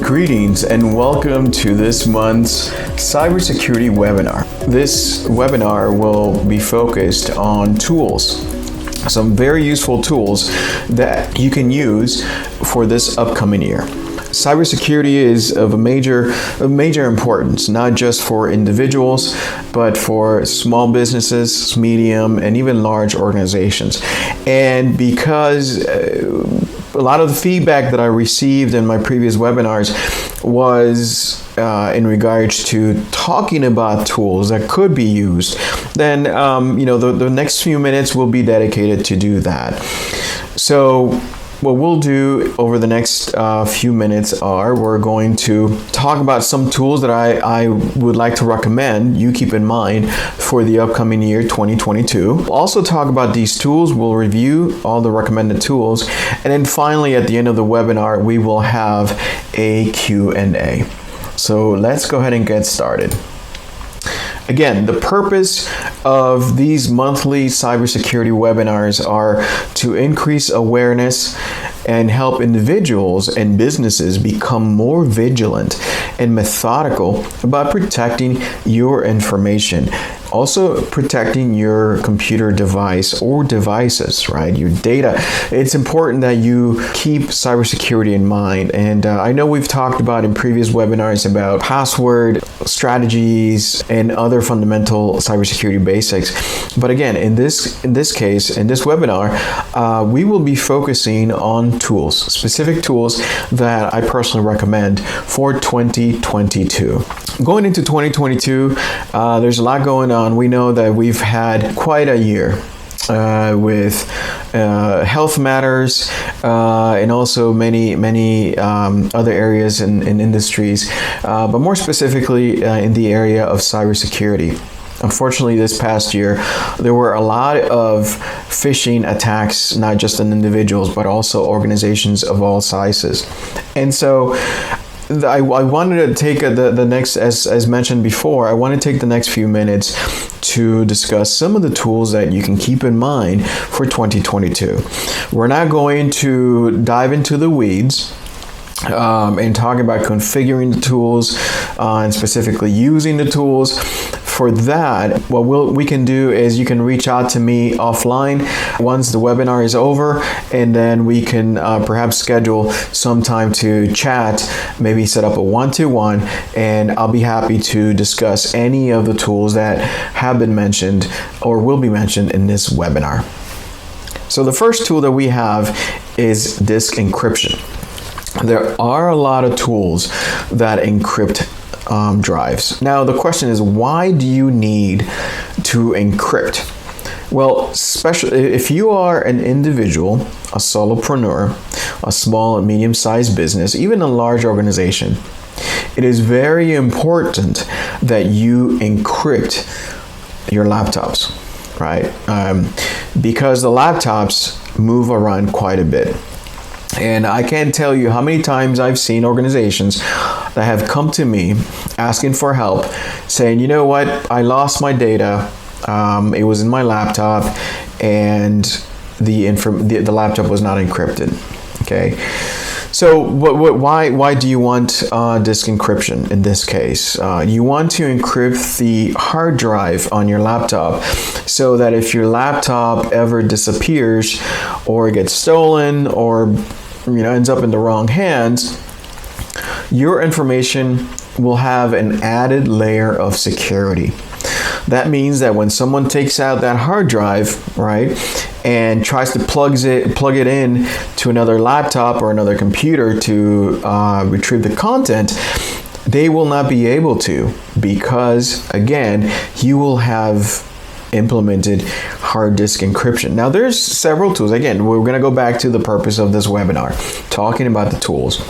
Greetings and welcome to this month's cybersecurity webinar. This webinar will be focused on tools, some very useful tools that you can use for this upcoming year. Cybersecurity is of a major importance, not just for individuals, but for small businesses, medium, and even large organizations. And because a lot of the feedback that I received in my previous webinars was in regards to talking about tools that could be used, then the next few minutes will be dedicated to do that. So what we'll do over the next few minutes we're going to talk about some tools that I would like to recommend you keep in mind for the upcoming year 2022. We'll also talk about these tools. We'll review all the recommended tools. And then finally, at the end of the webinar, we will have a Q&A. So let's go ahead and get started. Again, the purpose of these monthly cybersecurity webinars are to increase awareness and help individuals and businesses become more vigilant and methodical about protecting your information. Also protecting your computer device or devices, right? Your data. It's important that you keep cybersecurity in mind. And I know we've talked about in previous webinars about password strategies and other fundamental cybersecurity basics. But again, in this case, in this webinar, we will be focusing on tools, specific tools that I personally recommend for 2022. Going into 2022, there's a lot going on. We know that we've had quite a year with health matters and also many other areas in industries, but more specifically in the area of cybersecurity. Unfortunately, this past year, there were a lot of phishing attacks, not just on individuals, but also organizations of all sizes. And so I wanted to take the next, as mentioned before, I want to take the next few minutes to discuss some of the tools that you can keep in mind for 2022. We're not going to dive into the weeds and talk about configuring the tools and specifically using the tools. For that, what we can do is you can reach out to me offline once the webinar is over, and then we can perhaps schedule some time to chat, maybe set up a one-to-one, and I'll be happy to discuss any of the tools that have been mentioned or will be mentioned in this webinar. So the first tool that we have is disk encryption. There are a lot of tools that encrypt drives. Now the question is, why do you need to encrypt? Well, especially if you are an individual, a solopreneur, a small and medium-sized business, even a large organization, it is very important that you encrypt your laptops, right? Because the laptops move around quite a bit. And I can't tell you how many times I've seen organizations that have come to me asking for help, saying, you know what, I lost my data, it was in my laptop, and the laptop was not encrypted. Okay, so why do you want disk encryption in this case? You want to encrypt the hard drive on your laptop so that if your laptop ever disappears or gets stolen or ends up in the wrong hands, your information will have an added layer of security. That means that when someone takes out that hard drive, right, and tries to plug it in to another laptop or another computer to retrieve the content, they will not be able to, because again, you will have implemented hard disk encryption. Now there's several tools. Again, we're going to go back to the purpose of this webinar, talking about the tools.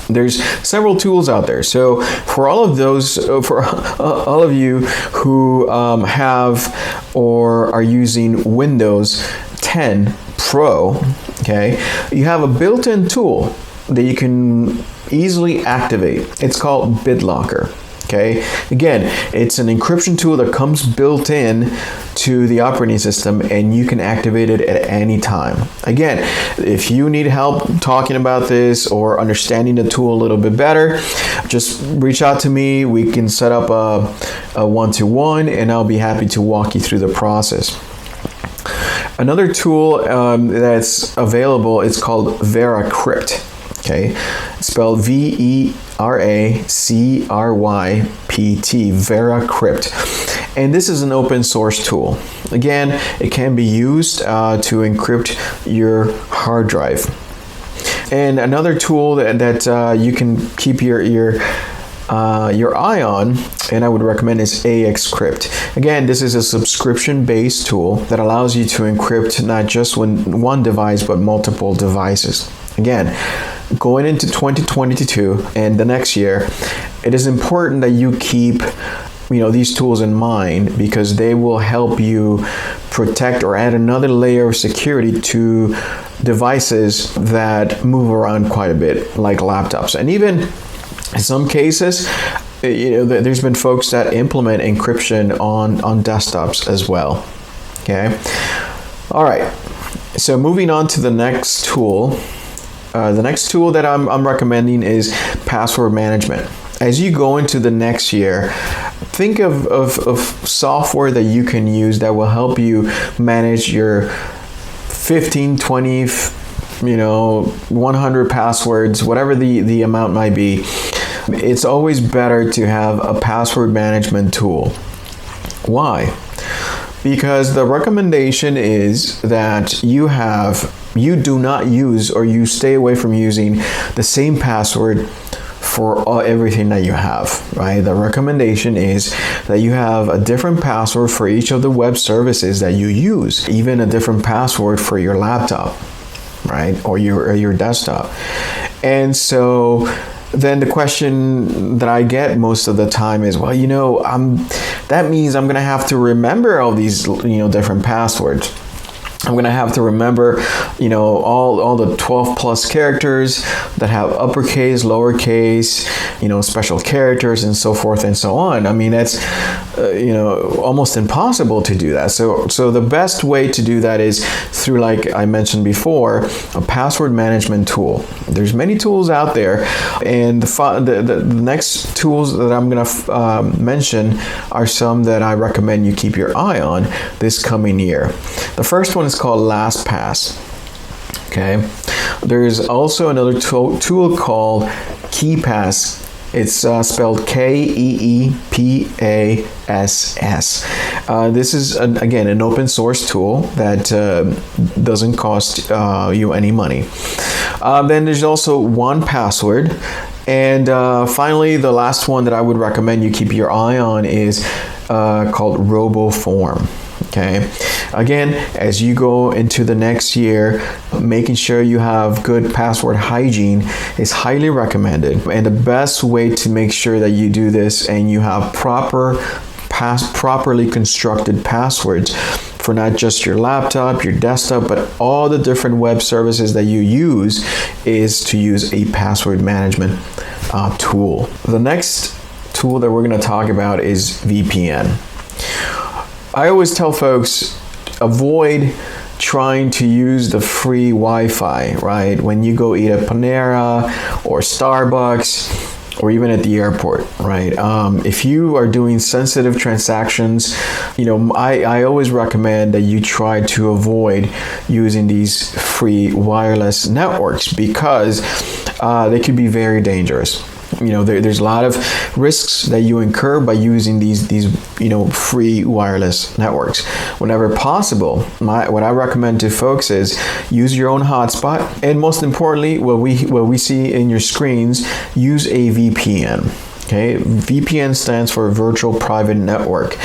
There's several tools out there. So for all of those, for all of you who have or are using Windows 10 Pro, okay, you have a built-in tool that you can easily activate. It's called BitLocker. Okay, again, it's an encryption tool that comes built in to the operating system, and you can activate it at any time. Again, if you need help talking about this or understanding the tool a little bit better, just reach out to me. We can set up a one-to-one, and I'll be happy to walk you through the process. Another tool that's available is called VeraCrypt. Okay, it's spelled VERACRYPT, VeraCrypt. And this is an open source tool. Again, it can be used to encrypt your hard drive. And another tool that you can keep your eye on, and I would recommend, is AXCrypt. Again, this is a subscription-based tool that allows you to encrypt not just one device, but multiple devices. Again, going into 2022 and the next year, it is important that you keep these tools in mind, because they will help you protect or add another layer of security to devices that move around quite a bit, like laptops. And even in some cases, there's been folks that implement encryption on desktops as well. Okay. All right. So moving on to the next tool. The next tool that I'm recommending is password management. As you go into the next year, think of software that you can use that will help you manage your 15, 20, 100 passwords, whatever the amount might be. It's always better to have a password management tool. Why? Because the recommendation is that you do not use, or you stay away from using, the same password for everything that you have, right? The recommendation is that you have a different password for each of the web services that you use, even a different password for your laptop, right? Or your desktop. And so then the question that I get most of the time is, well, that means I'm going to have to remember all these, different passwords. I'm going to have to remember, all the 12 plus characters that have uppercase, lowercase, special characters, and so forth and so on. I mean, that's, almost impossible to do that. So the best way to do that is through, like I mentioned before, a password management tool. There's many tools out there, and the next tools that I'm going to mention are some that I recommend you keep your eye on this coming year. The first one is called LastPass. Okay. There's also another tool called KeePass. It's spelled KeePass. This is, again, an open source tool that doesn't cost you any money. Then there's also 1Password. And finally, the last one that I would recommend you keep your eye on is called RoboForm. Okay. Again, as you go into the next year, making sure you have good password hygiene is highly recommended. And the best way to make sure that you do this and you have properly constructed passwords for not just your laptop, your desktop, but all the different web services that you use is to use a password management tool. The next tool that we're going to talk about is VPN. I always tell folks, avoid trying to use the free Wi-Fi, right? When you go eat at Panera or Starbucks or even at the airport, right? If you are doing sensitive transactions, I always recommend that you try to avoid using these free wireless networks, because they could be very dangerous. There's a lot of risks that you incur by using these free wireless networks. Whenever possible, what I recommend to folks is use your own hotspot, and most importantly, what we see in your screens, use a VPN. Okay, VPN stands for Virtual Private Network.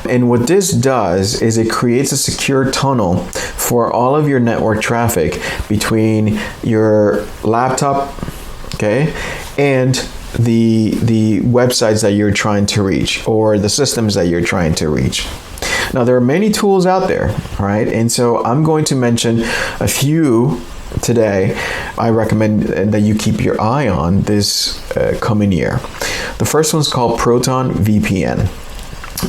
And what this does is it creates a secure tunnel for all of your network traffic between your laptop, okay, and the websites that you're trying to reach or the systems that you're trying to reach. Now, there are many tools out there, right? And so I'm going to mention a few today I recommend that you keep your eye on this coming year. The first one's called Proton VPN.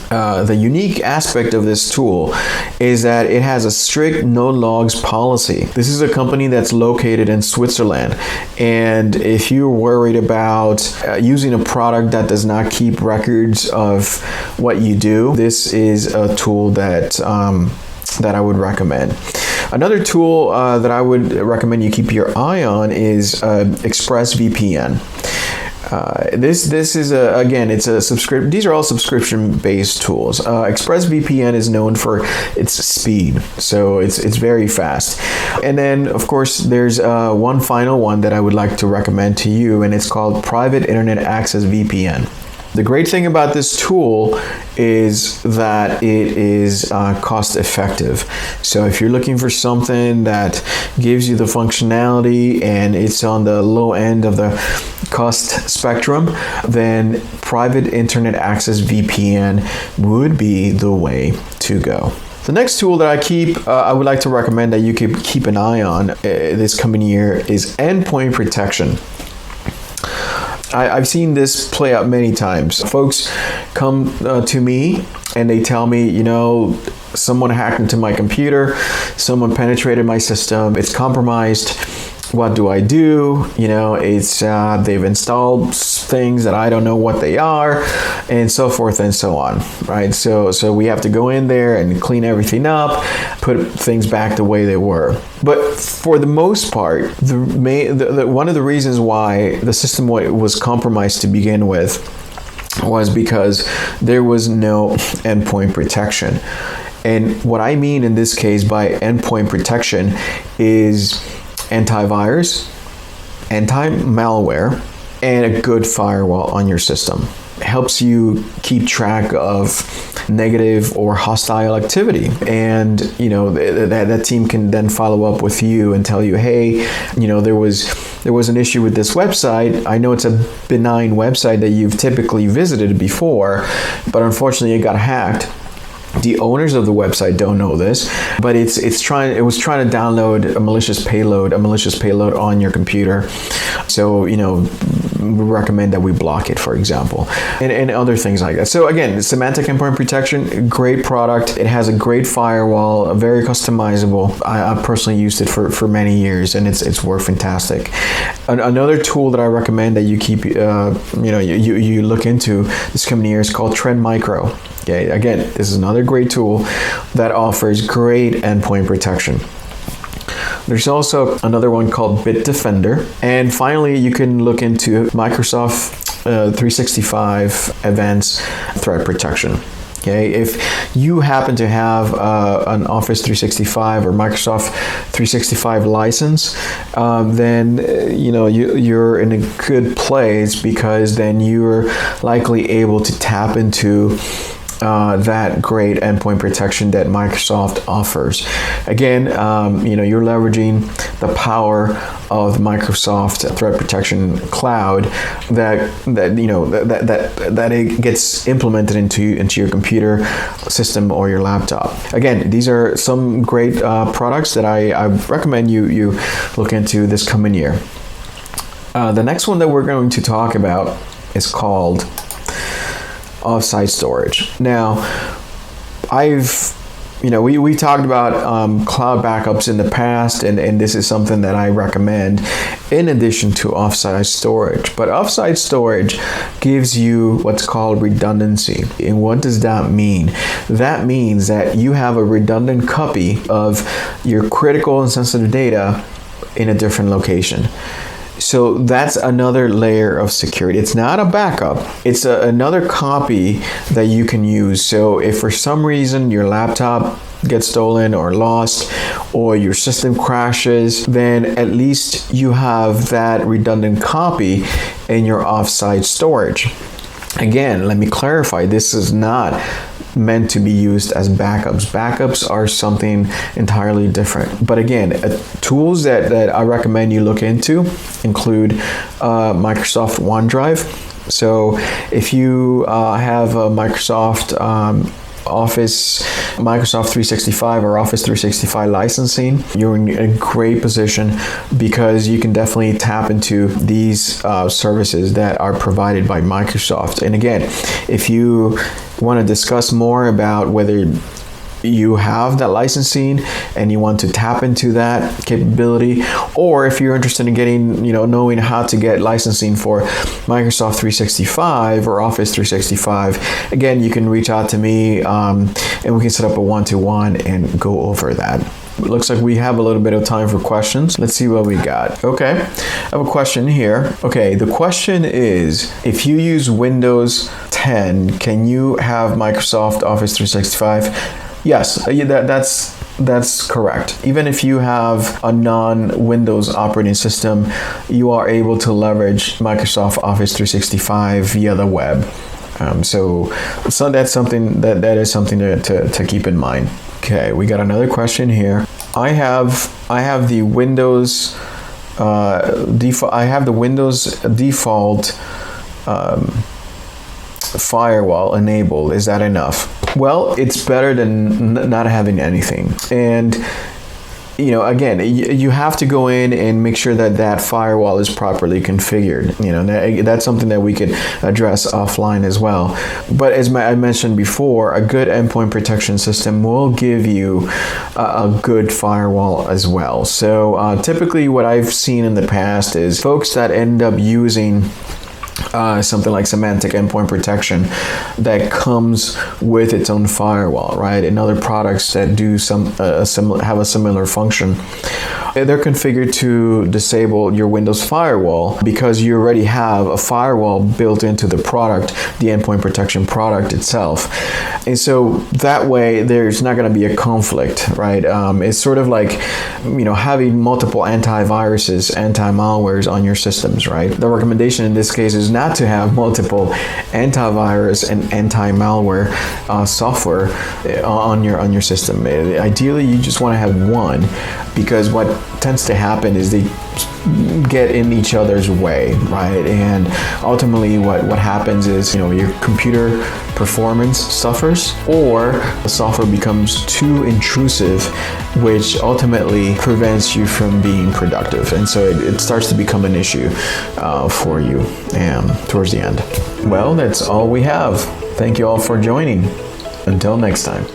The unique aspect of this tool is that it has a strict no logs policy. This is a company that's located in Switzerland, and if you're worried about using a product that does not keep records of what you do, this is a tool that I would recommend. Another tool that I would recommend you keep your eye on is ExpressVPN. This is again, it's a subscription. These are all subscription-based tools. ExpressVPN is known for its speed, so it's very fast. And then, of course, there's one final one that I would like to recommend to you, and it's called Private Internet Access VPN. The great thing about this tool is that it is cost effective. So if you're looking for something that gives you the functionality and it's on the low end of the cost spectrum, then Private Internet Access VPN would be the way to go. The next tool that I would like to recommend that you keep an eye on this coming year is Endpoint Protection. I've seen this play out many times. Folks come to me and they tell me, someone hacked into my computer, someone penetrated my system, it's compromised. What do I do? It's they've installed things that I don't know what they are, and so forth and so on, right? So we have to go in there and clean everything up, put things back the way they were. But for the most part, one of the reasons why the system was compromised to begin with was because there was no endpoint protection. And what I mean in this case by endpoint protection is antivirus, anti-malware, and a good firewall on your system. It helps you keep track of negative or hostile activity, and that team can then follow up with you and tell you, hey, there was an issue with this website. I know it's a benign website that you've typically visited before, but unfortunately it got hacked. The owners of the website don't know this, but it was trying to download a malicious payload on your computer. So, we recommend that we block it, for example, and other things like that. So again, Semantic Endpoint Protection, great product. It has a great firewall, very customizable. I personally used it for many years, and it's worked fantastic. Another tool that I recommend that you keep, you look into this coming year is called Trend Micro. Okay, again, this is another great tool that offers great endpoint protection. There's also another one called Bitdefender. And finally, you can look into Microsoft 365 Advanced Threat Protection. Okay, if you happen to have an Office 365 or Microsoft 365 license, then you're in a good place, because then you're likely able to tap into that great endpoint protection that Microsoft offers. Again, you're leveraging the power of Microsoft Threat Protection Cloud that it gets implemented into your computer system or your laptop. Again, these are some great products that I recommend you look into this coming year. The next one that we're going to talk about is called Offsite Storage. Now, we talked about cloud backups in the past, and this is something that I recommend in addition to Offsite Storage. But Offsite Storage gives you what's called redundancy. And what does that mean? That means that you have a redundant copy of your critical and sensitive data in a different location. So that's another layer of security. It's not a backup. It's another copy that you can use. So if for some reason your laptop gets stolen or lost, or your system crashes, then at least you have that redundant copy in your offsite storage. Again, let me clarify, this is not meant to be used as backups. Backups are something entirely different. But again, tools that I recommend you look into include Microsoft OneDrive. So if you have a Microsoft Office, Microsoft 365 or Office 365 licensing, you're in a great position because you can definitely tap into these services that are provided by Microsoft. And again, if you want to discuss more about whether you have that licensing and you want to tap into that capability, or if you're interested in getting, knowing how to get licensing for Microsoft 365 or Office 365, again, you can reach out to me and we can set up a one-to-one and go over that. It looks like we have a little bit of time for questions. Let's see what we got. Okay, I have a question here. Okay, the question is, if you use Windows 10, can you have Microsoft Office 365? Yes, that's correct. Even if you have a non-Windows operating system, you are able to leverage Microsoft Office 365 via the web. So that's something that is something to keep in mind. Okay, we got another question here. I have the Windows default firewall enabled. Is that enough? Well, it's better than not having anything. And again, you have to go in and make sure that firewall is properly configured. That's something that we could address offline as well. But as I mentioned before, a good endpoint protection system will give you a good firewall as well. So typically what I've seen in the past is folks that end up using something like Semantic Endpoint Protection that comes with its own firewall, right? And other products that do have a similar function. They're configured to disable your Windows firewall because you already have a firewall built into the product, the Endpoint Protection product itself. And so that way there's not going to be a conflict, right? It's sort of like, having multiple antiviruses, anti-malwares on your systems, right? The recommendation in this case is not to have multiple antivirus and anti-malware software on your system. Ideally, you just want to have one, because what tends to happen is they get in each other's way, right? And ultimately what happens is, your computer performance suffers, or the software becomes too intrusive, which ultimately prevents you from being productive. And so it starts to become an issue for you towards the end. Well, that's all we have. Thank you all for joining. Until next time.